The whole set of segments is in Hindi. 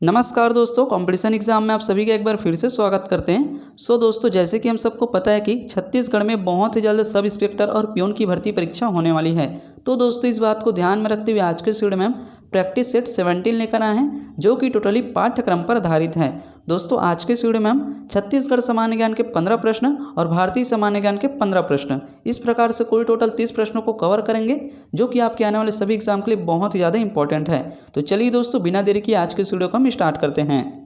नमस्कार दोस्तों, कंपटीशन एग्जाम में आप सभी का एक बार फिर से स्वागत करते हैं। दोस्तों, जैसे कि हम सबको पता है कि छत्तीसगढ़ में बहुत ही जल्द सब इंस्पेक्टर और पियून की भर्ती परीक्षा होने वाली है। तो दोस्तों, इस बात को ध्यान में रखते हुए आज के वीडियो में हम प्रैक्टिस सेट 17 लेकर आए हैं, जो कि टोटली पाठ्यक्रम पर आधारित है। दोस्तों, आज के वीडियो में हम छत्तीसगढ़ सामान्य ज्ञान के 15 प्रश्न और भारतीय सामान्य ज्ञान के 15 प्रश्न, इस प्रकार से कुल टोटल 30 प्रश्नों को कवर करेंगे, जो कि आपके आने वाले सभी एग्जाम के लिए बहुत ही ज़्यादा इंपॉर्टेंट है। तो चलिए दोस्तों, बिना देरी किए आज के इस वीडियो को हम स्टार्ट करते हैं।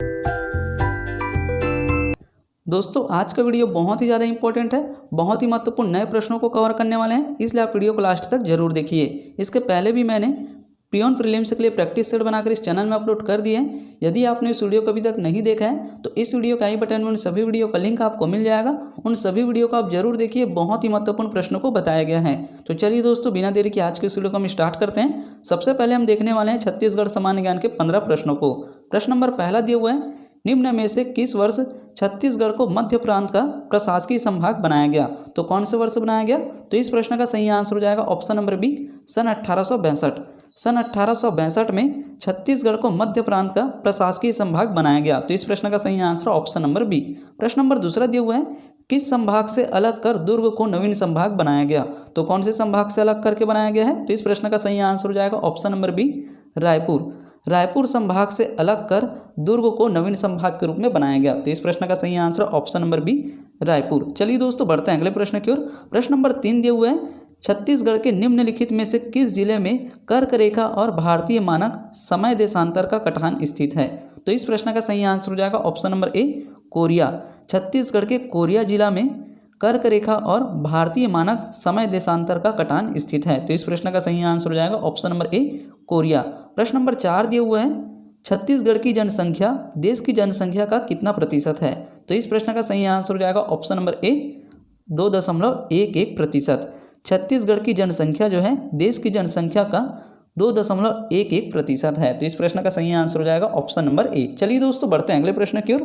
दोस्तों, आज का वीडियो बहुत ही ज़्यादा इंपॉर्टेंट है, बहुत ही महत्वपूर्ण नए प्रश्नों को कवर करने वाले हैं, इसलिए आप वीडियो को लास्ट तक जरूर देखिए। इसके पहले भी मैंने पियोन प्रीलिम्स के लिए प्रैक्टिस सेट बनाकर इस चैनल में अपलोड कर दिए हैं। यदि आपने इस वीडियो को अभी तक नहीं देखा है तो इस वीडियो के आई बटन में उन सभी वीडियो का लिंक आपको मिल जाएगा। उन सभी वीडियो को आप जरूर देखिए, बहुत ही महत्वपूर्ण प्रश्नों को बताया गया है। तो चलिए दोस्तों, बिना देरी के आज के इस वीडियो को हम स्टार्ट करते हैं। सबसे पहले हम देखने वाले हैं छत्तीसगढ़ सामान्य ज्ञान के 15 प्रश्नों को। प्रश्न नंबर पहला दिया हुआ है, निम्न में से किस वर्ष छत्तीसगढ़ को मध्य प्रांत का प्रशासकीय संभाग बनाया गया? तो कौन से वर्ष बनाया गया? तो इस प्रश्न का सही आंसर हो जाएगा ऑप्शन नंबर बी, सन 1862। सन 1862 में छत्तीसगढ़ को मध्य प्रांत का प्रशासकीय संभाग बनाया गया। तो इस प्रश्न का सही आंसर ऑप्शन नंबर बी। प्रश्न नंबर दूसरा दिया हुआ है, किस संभाग से अलग कर दुर्ग को नवीन संभाग बनाया गया? तो कौन से संभाग से अलग करके बनाया गया है? तो इस प्रश्न का सही आंसर हो जाएगा option number B, Raipur. Raipur संभाग से अलग कर दुर्ग को नवीन संभाग के रूप में बनाया गया। तो इस प्रश्न का सही answer option number B, Raipur. चलिए दोस्तों, बढ़ते हैं अगले प्रश्न की ओर। प्रश्न नंबर 3 दिए हुए हैं, छत्तीसगढ़ के निम्नलिखित में से किस जिले में कर्क रेखा और भारतीय मानक समय देशांतर का कटान स्थित है? तो इस प्रश्न का सही आंसर हो जाएगा option number A, Korea. Chhattisgarh के कोरिया जिला में कर्क रेखा और भारतीय मानक समय देशांतर का कटान स्थित है। तो इस प्रश्न का सही आंसर हो जाएगा ऑप्शन नंबर ए, कोरिया। प्रश्न नंबर 4 दिए हुए हैं, छत्तीसगढ़ की जनसंख्या देश की जनसंख्या का कितना प्रतिशत है? तो इस प्रश्न का सही आंसर हो जाएगा ऑप्शन नंबर ए, 2.11%। छत्तीसगढ़ की जनसंख्या जो है देश की जनसंख्या का 2.11% है। तो इस प्रश्न का सही आंसर हो जाएगा ऑप्शन नंबर ए। चलिए दोस्तों, बढ़ते हैं अगले प्रश्न की ओर।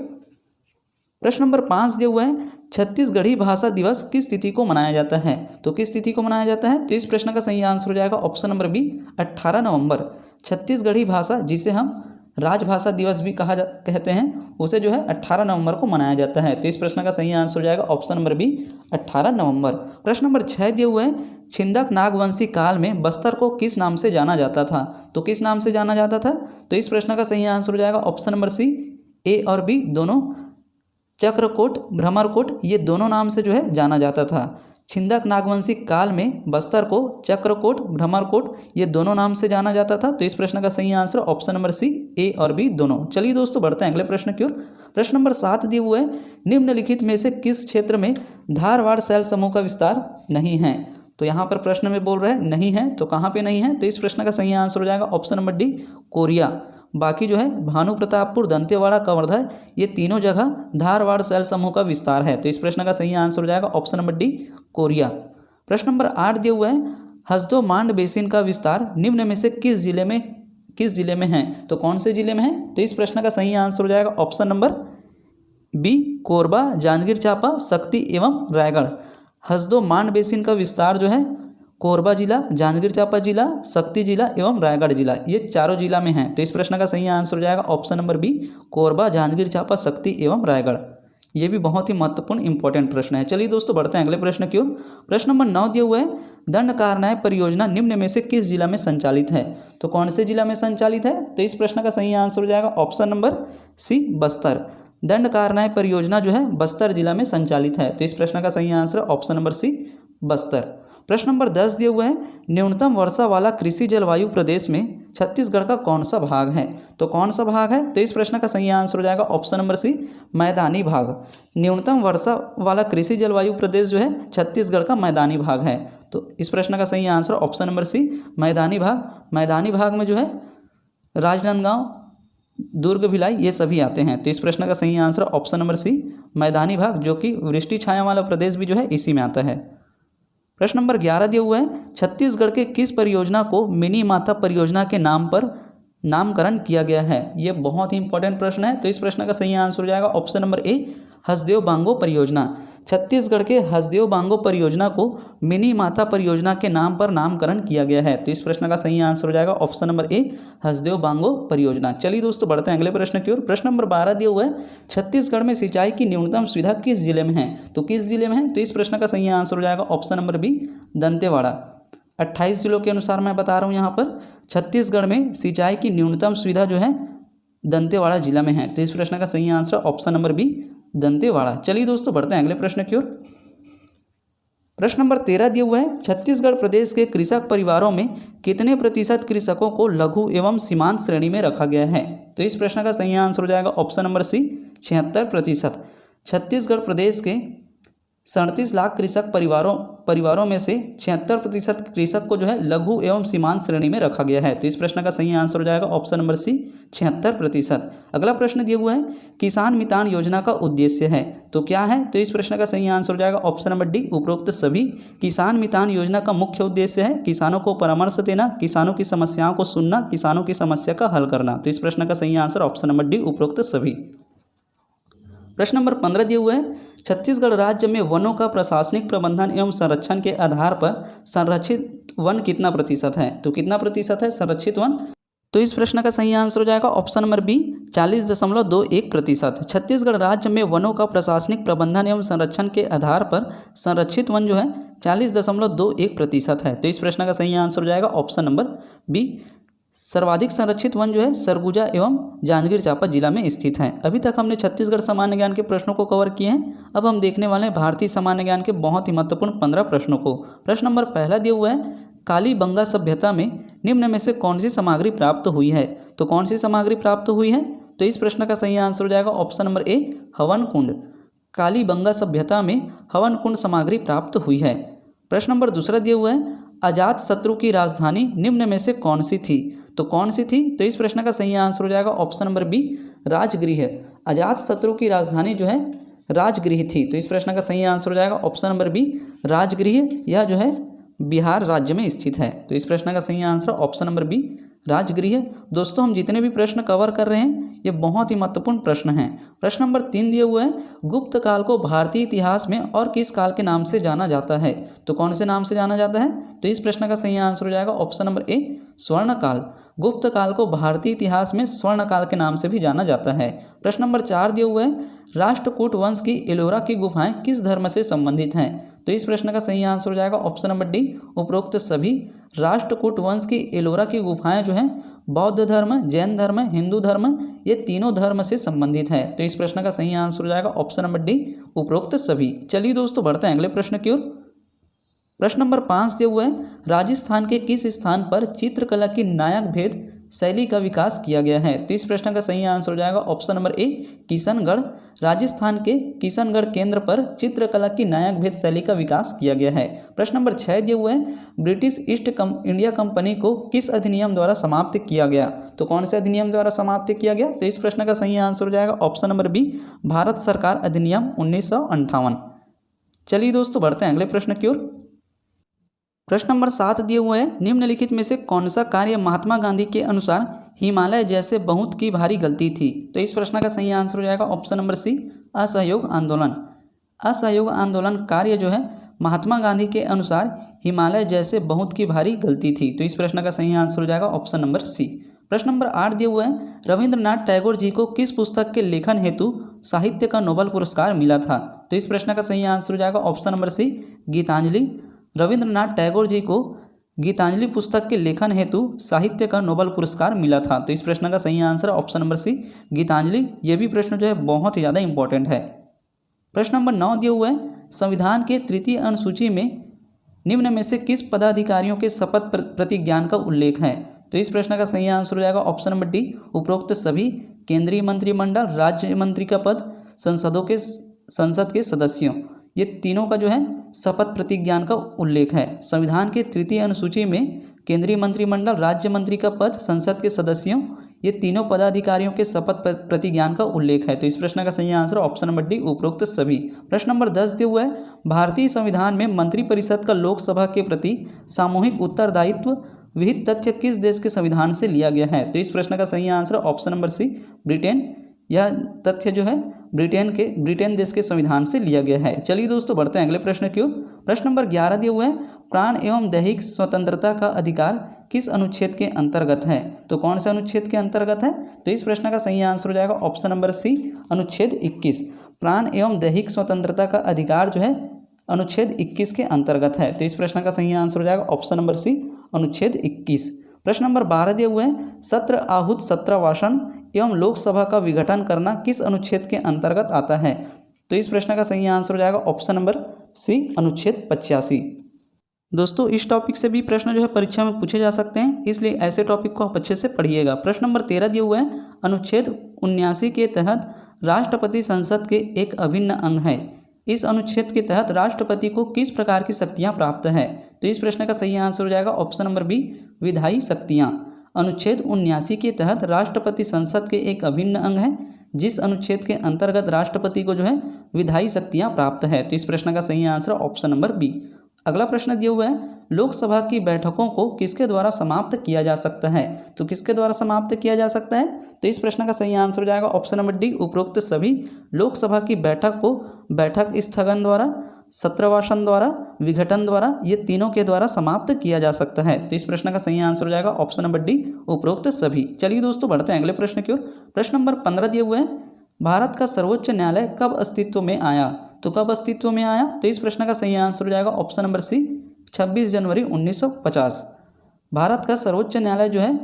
प्रश्न नंबर 5 दिया हुआ है, छत्तीसगढ़ी भाषा दिवस किस तिथि को मनाया जाता है? तो किस तिथि को मनाया जाता है? तो इस प्रश्न का सही आंसर हो जाएगा ऑप्शन नंबर बी, 18 नवंबर। छत्तीसगढ़ी भाषा, जिसे हम राजभाषा दिवस भी कहते हैं, उसे जो है 18 नवंबर को मनाया जाता है। तो इस प्रश्न का सही आंसर हो जाएगा ऑप्शन नंबर बी, 18 नवंबर। प्रश्न नंबर 6 दिए हुए हैं, छिंदक नागवंशी काल में बस्तर को किस नाम से जाना जाता था? तो किस नाम से जाना जाता था? तो इस प्रश्न का सही आंसर हो जाएगा ऑप्शन नंबर सी, ए और बी दोनों, चक्रकोट, भ्रमरकोट, ये दोनों नाम से जो है जाना जाता था। छिंदक नागवंशी काल में बस्तर को चक्रकोट, भ्रमरकोट, ये दोनों नाम से जाना जाता था। तो इस प्रश्न का सही आंसर ऑप्शन नंबर सी, ए और बी दोनों। चलिए दोस्तों, बढ़ते हैं अगले प्रश्न की ओर। प्रश्न नंबर 7 दिए हुए हैं, निम्नलिखित में से किस क्षेत्र में धारवाड़ शैल समूह का विस्तार नहीं है? तो यहाँ पर प्रश्न में बोल रहे हैं नहीं है, तो कहाँ पे नहीं है? तो इस प्रश्न का सही आंसर हो जाएगा ऑप्शन नंबर डी, कोरिया। बाकी जो है भानु प्रतापपुर, दंतेवाड़ा, कवर्धा, ये तीनों जगह धारवाड़ शैल समूह का विस्तार है। तो इस प्रश्न का सही आंसर हो जाएगा ऑप्शन नंबर डी, कोरिया। प्रश्न नंबर 8 दिया हुआ है, हसदो मांड बेसिन का विस्तार निम्न में से किस जिले में है? तो कौन से जिले में है? तो इस प्रश्न का सही आंसर हो जाएगा option number B, Korba, Janjgir Champa, Sakti एवं रायगढ़। हसदो मांड बेसिन का विस्तार जो है कोरबा जिला, जांजगीर चांपा जिला, शक्ति जिला एवं रायगढ़ जिला, ये चारों जिला में है। तो इस प्रश्न का सही आंसर हो जाएगा option number B, Korba, Janjgir Champa, Sakti एवं रायगढ़। ये भी बहुत ही महत्वपूर्ण इंपॉर्टेंट प्रश्न है। चलिए दोस्तों, बढ़ते हैं अगले प्रश्न की ओर। प्रश्न नंबर 9 दिए हुए हैं, दंडकारण्य परियोजना निम्न में से किस जिला में संचालित है? तो कौन से जिला में संचालित है? तो इस प्रश्न का सही आंसर हो जाएगा option number C, Bastar. Dandakaranya परियोजना जो है बस्तर जिला में संचालित है। तो इस प्रश्न का सही answer option number C, Bastar. प्रश्न नंबर 10 दिए हुए हैं, न्यूनतम वर्षा वाला कृषि जलवायु प्रदेश में छत्तीसगढ़ का कौन सा भाग है? तो कौन सा भाग है? तो इस प्रश्न का सही आंसर हो जाएगा ऑप्शन नंबर सी, मैदानी भाग। न्यूनतम वर्षा वाला कृषि जलवायु प्रदेश जो है छत्तीसगढ़ का मैदानी भाग है। तो इस प्रश्न का सही आंसर ऑप्शन नंबर सी, मैदानी भाग। मैदानी भाग में जो है राजनांदगांव, दुर्ग, भिलाई, ये सभी आते हैं। तो इस प्रश्न का सही आंसर ऑप्शन नंबर सी, मैदानी भाग, जो कि वृष्टि छाया वाला प्रदेश भी जो है इसी में आता है। प्रश्न नंबर 11 दिया हुआ है, छत्तीसगढ़ के किस परियोजना को मिनी माता परियोजना के नाम पर नामकरण किया गया है? ये बहुत ही इंपॉर्टेंट प्रश्न है। तो इस प्रश्न का सही आंसर हो जाएगा option number A, Hasdeo Bango परियोजना। छत्तीसगढ़ के हसदेव बांगो परियोजना को मिनी माता परियोजना के नाम पर नामकरण किया गया है? तो इस प्रश्न का सही आंसर हो जाएगा option number A, Hasdeo Bango परियोजना। चलिए दोस्तों बढ़ते हैं अगले प्रश्न की ओर। प्रश्न नंबर 12 दिया हुआ है, छत्तीसगढ़ में सिंचाई की न्यूनतम सुविधा किस जिले में है? तो किस जिले में है? तो इस प्रश्न का सही आंसर हो जाएगा ऑप्शन नंबर बी, दंतेवाड़ा। 28 जिलों के अनुसार मैं बता रहा हूँ यहाँ पर छत्तीसगढ़ में सिंचाई की न्यूनतम सुविधा जो है दंतेवाड़ा जिला में है। तो इस प्रश्न का सही answer option number B, Dantewada. चलिए दोस्तों बढ़ते हैं अगले प्रश्न की ओर। प्रश्न नंबर 13 दिया हुआ है, छत्तीसगढ़ प्रदेश के कृषक परिवारों में कितने प्रतिशत कृषकों को लघु एवं सीमांत श्रेणी में रखा गया है? तो इस प्रश्न का सही आंसर हो जाएगा ऑप्शन नंबर सी, 76%। छत्तीसगढ़ प्रदेश के 37 लाख कृषक परिवारों में से 76% कृषक को जो है लघु एवं सीमांत श्रेणी में रखा गया है। तो इस प्रश्न का सही आंसर हो जाएगा ऑप्शन नंबर सी, 76%। अगला प्रश्न दिया हुआ है, किसान मितान योजना का उद्देश्य है, तो क्या है? तो इस प्रश्न का सही आंसर हो जाएगा ऑप्शन नंबर डी, उपरोक्त सभी। किसान मितान योजना का मुख्य उद्देश्य है किसानों को परामर्श देना, किसानों की समस्याओं को सुनना, किसानों की समस्या का हल करना। तो इस प्रश्न का सही आंसर ऑप्शन नंबर डी, उपरोक्त सभी। प्रश्न नंबर 15 दिया हुआ है, छत्तीसगढ़ राज्य में वनों का प्रशासनिक प्रबंधन एवं संरक्षण के आधार पर संरक्षित वन कितना प्रतिशत है? तो कितना प्रतिशत है संरक्षित वन? तो इस प्रश्न का सही आंसर हो जाएगा ऑप्शन नंबर बी, 40.21%। छत्तीसगढ़ राज्य में वनों का प्रशासनिक प्रबंधन एवं संरक्षण के आधार पर संरक्षित वन जो है 40.21% है। तो इस प्रश्न का सही आंसर हो जाएगा ऑप्शन नंबर बी। सर्वाधिक संरक्षित वन जो है सरगुजा एवं जांजगीर चांपा जिला में स्थित हैं। अभी तक हमने छत्तीसगढ़ सामान्य ज्ञान के प्रश्नों को कवर किए हैं। अब हम देखने वाले हैं भारतीय सामान्य ज्ञान के बहुत ही महत्वपूर्ण 15 प्रश्नों को। प्रश्न नंबर पहला दिया हुआ है, कालीबंगा सभ्यता में निम्न में से कौन सी सामग्री प्राप्त हुई है? तो कौन सी सामग्री प्राप्त हुई है? तो इस प्रश्न का सही आंसर हो जाएगा ऑप्शन नंबर ए, हवन कुंड। कालीबंगा सभ्यता में हवन कुंड सामग्री प्राप्त हुई है। प्रश्न नंबर दूसरा दिया हुआ है, अजात शत्रु की राजधानी निम्न में से कौन सी थी? तो कौन सी थी? तो इस प्रश्न का सही आंसर हो जाएगा ऑप्शन नंबर बी, राजगृह। अजात शत्रु की राजधानी जो है राजगृह थी। तो इस प्रश्न का सही आंसर हो जाएगा ऑप्शन नंबर बी, राजगृह। यह जो है बिहार राज्य में स्थित है। तो इस प्रश्न का सही answer option number B, Rajgriha. दोस्तों हम जितने भी प्रश्न कवर कर रहे हैं ये बहुत ही महत्वपूर्ण प्रश्न हैं। प्रश्न नंबर 3 दिया हुआ है, गुप्त काल को भारतीय इतिहास में और किस काल के नाम से जाना जाता है? तो कौन से नाम से जाना जाता है? तो इस प्रश्न का सही आंसर हो जाएगा ऑप्शन नंबर ए, स्वर्ण काल। गुप्त काल को भारतीय इतिहास में स्वर्ण काल के नाम से भी जाना जाता है। प्रश्न नंबर 4 दिया हुआ है, राष्ट्रकूट वंश की एलोरा की गुफाएं किस धर्म से संबंधित हैं? तो इस प्रश्न का सही आंसर हो जाएगा ऑप्शन नंबर डी, उपरोक्त सभी। राष्ट्रकूट वंश की एलोरा की गुफाएं जो हैं बौद्ध धर्म, जैन धर्म, हिंदू धर्म, ये तीनों धर्म से संबंधित है। तो इस प्रश्न का सही आंसर हो जाएगा ऑप्शन नंबर डी, उपरोक्त सभी। चलिए दोस्तों बढ़ते हैं अगले प्रश्न की ओर। प्रश्न नंबर 5 दिया हुआ है, राजस्थान के किस स्थान पर चित्रकला की नायक भेद शैली का विकास किया गया है? तो इस प्रश्न का सही आंसर हो जाएगा option number A, Kishangarh. Rajasthan के किशनगढ़ केंद्र पर चित्रकला की नायक भेद शैली का विकास किया गया है। प्रश्न नंबर 6 दिया हुआ है, ब्रिटिश ईस्ट इंडिया कंपनी को किस अधिनियम द्वारा समाप्त किया गया? तो कौन से अधिनियम द्वारा समाप्त किया गया? तो इस प्रश्न का सही आंसर हो जाएगा ऑप्शन नंबर बी, भारत सरकार अधिनियम 1958। चलिए दोस्तों बढ़ते हैं अगले प्रश्न की ओर। प्रश्न नंबर 7 दिए हुए हैं, निम्नलिखित में से कौन सा कार्य महात्मा गांधी के अनुसार हिमालय जैसे बहुत की भारी गलती थी? तो इस प्रश्न का सही आंसर हो जाएगा ऑप्शन नंबर सी, असहयोग आंदोलन। असहयोग आंदोलन कार्य जो है महात्मा गांधी के अनुसार हिमालय जैसे बहुत की भारी गलती थी। तो इस प्रश्न का सही आंसर हो जाएगा ऑप्शन नंबर सी। प्रश्न नंबर 8 दिए हुए हैं, रविंद्रनाथ टैगोर जी को किस पुस्तक के लेखन हेतु साहित्य का नोबेल पुरस्कार मिला था? तो इस प्रश्न का सही आंसर हो जाएगा option number C, Gitanjali. Rabindranath Tagore ji को गीतांजलि पुस्तक के लेखन हेतु साहित्य का नोबेल पुरस्कार मिला था। तो इस प्रश्न का सही answer option number C, Gitanjali. ये भी प्रश्न जो है बहुत ही ज़्यादा इंपॉर्टेंट है। प्रश्न नंबर 9 दिया हुआ है, संविधान के तृतीय अनुसूची में निम्न में से किस पदाधिकारियों के शपथ प्रतिज्ञान का उल्लेख है? तो इस प्रश्न का सही आंसर हो जाएगा ऑप्शन नंबर डी, उपरोक्त सभी। केंद्रीय मंत्रिमंडल, राज्य मंत्री का पद, संसद के सदस्यों, ये तीनों का जो है शपथ प्रतिज्ञान का उल्लेख है। संविधान के तृतीय अनुसूची में केंद्रीय मंत्रिमंडल, राज्य मंत्री का पद, संसद के सदस्यों, ये तीनों पदाधिकारियों के शपथ प्रतिज्ञान का उल्लेख है। तो इस प्रश्न का सही आंसर ऑप्शन नंबर डी, उपरोक्त सभी। प्रश्न नंबर 10 दिया हुआ है, भारतीय संविधान में मंत्रिपरिषद का लोकसभा के प्रति सामूहिक उत्तरदायित्व विहित तथ्य किस देश के संविधान से लिया गया है? तो इस प्रश्न का सही answer option number C, Britain. यह तथ्य जो है ब्रिटेन देश के संविधान से लिया गया है। चलिए दोस्तों बढ़ते हैं अगले प्रश्न की ओर। प्रश्न नंबर 11 दिया हुआ है, प्राण एवं दैहिक स्वतंत्रता का अधिकार किस अनुच्छेद के अंतर्गत है? तो कौन से अनुच्छेद के अंतर्गत है? तो इस प्रश्न का सही आंसर हो जाएगा ऑप्शन नंबर सी, अनुच्छेद 21। प्राण एवं दैहिक स्वतंत्रता का अधिकार जो है अनुच्छेद 21 के अंतर्गत है। तो इस प्रश्न का सही आंसर हो जाएगा ऑप्शन नंबर सी, अनुच्छेद 21। प्रश्न नंबर 12 दिए हुए हैं, सत्र आहूत सत्रवासन एवं लोकसभा का विघटन करना किस अनुच्छेद के अंतर्गत आता है? तो इस प्रश्न का सही आंसर हो जाएगा ऑप्शन नंबर सी, अनुच्छेद 85। दोस्तों इस टॉपिक से भी प्रश्न जो है परीक्षा में पूछे जा सकते हैं, इसलिए ऐसे टॉपिक को आप अच्छे से पढ़िएगा। प्रश्न नंबर 13 दिए हुए हैं, अनुच्छेद 79 के तहत राष्ट्रपति संसद के एक अभिन्न अंग है। इस अनुच्छेद के तहत राष्ट्रपति को किस प्रकार की शक्तियां प्राप्त है? तो इस प्रश्न का सही आंसर हो जाएगा ऑप्शन नंबर बी, विधायी शक्तियां। अनुच्छेद 79 के तहत राष्ट्रपति संसद के एक अभिन्न अंग है, जिस अनुच्छेद के अंतर्गत राष्ट्रपति को जो है विधायी शक्तियां प्राप्त है। तो इस प्रश्न का सही आंसर ऑप्शन नंबर बी। अगला प्रश्न दिया हुआ है, लोकसभा की बैठकों को किसके द्वारा समाप्त किया जा सकता है? तो किसके द्वारा समाप्त किया जा सकता है? तो इस प्रश्न का सही आंसर हो जाएगा ऑप्शन नंबर डी, उपरोक्त सभी लोकसभा की बैठक को बैठक स्थगन द्वारा, सत्रवासन द्वारा, विघटन द्वारा, ये तीनों के द्वारा समाप्त किया जा सकता है। तो इस प्रश्न का सही आंसर हो जाएगा ऑप्शन नंबर डी, उपरोक्त सभी। चलिए दोस्तों बढ़ते हैं अगले प्रश्न की ओर। प्रश्न नंबर 15 दिए हुए हैं, भारत का सर्वोच्च न्यायालय कब अस्तित्व में आया? तो कब अस्तित्व में आया? तो इस प्रश्न का सही आंसर हो जाएगा ऑप्शन नंबर सी, 26 जनवरी 1950। भारत का सर्वोच्च न्यायालय जो है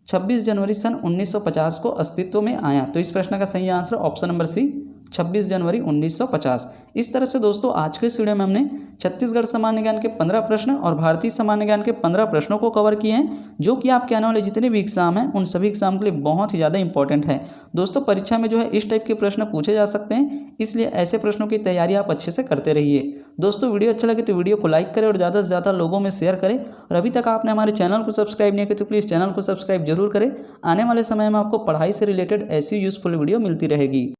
26 जनवरी सन 1950 को अस्तित्व में आया। तो इस प्रश्न का सही आंसर ऑप्शन नंबर सी, 26 जनवरी 1950। इस तरह से दोस्तों आज के इस वीडियो में हमने छत्तीसगढ़ सामान्य ज्ञान के 15 प्रश्न और भारतीय सामान्य ज्ञान के 15 प्रश्नों को कवर किए हैं, जो कि आपके आने वाले जितने भी एग्जाम हैं उन सभी एग्जाम के लिए बहुत ही ज़्यादा इंपॉर्टेंट है। दोस्तों परीक्षा में जो है इस टाइप के प्रश्न पूछे जा सकते हैं, इसलिए ऐसे प्रश्नों की तैयारी आप अच्छे से करते रहिए। दोस्तों वीडियो अच्छा लगे तो वीडियो को लाइक करें और ज़्यादा से ज़्यादा लोगों में शेयर करें। और अभी तक आपने हमारे चैनल को सब्सक्राइब नहीं किया तो प्लीज़ चैनल को सब्सक्राइब जरूर करें। आने वाले समय में आपको पढ़ाई से रिलेटेड ऐसी यूजफुल वीडियो मिलती रहेगी।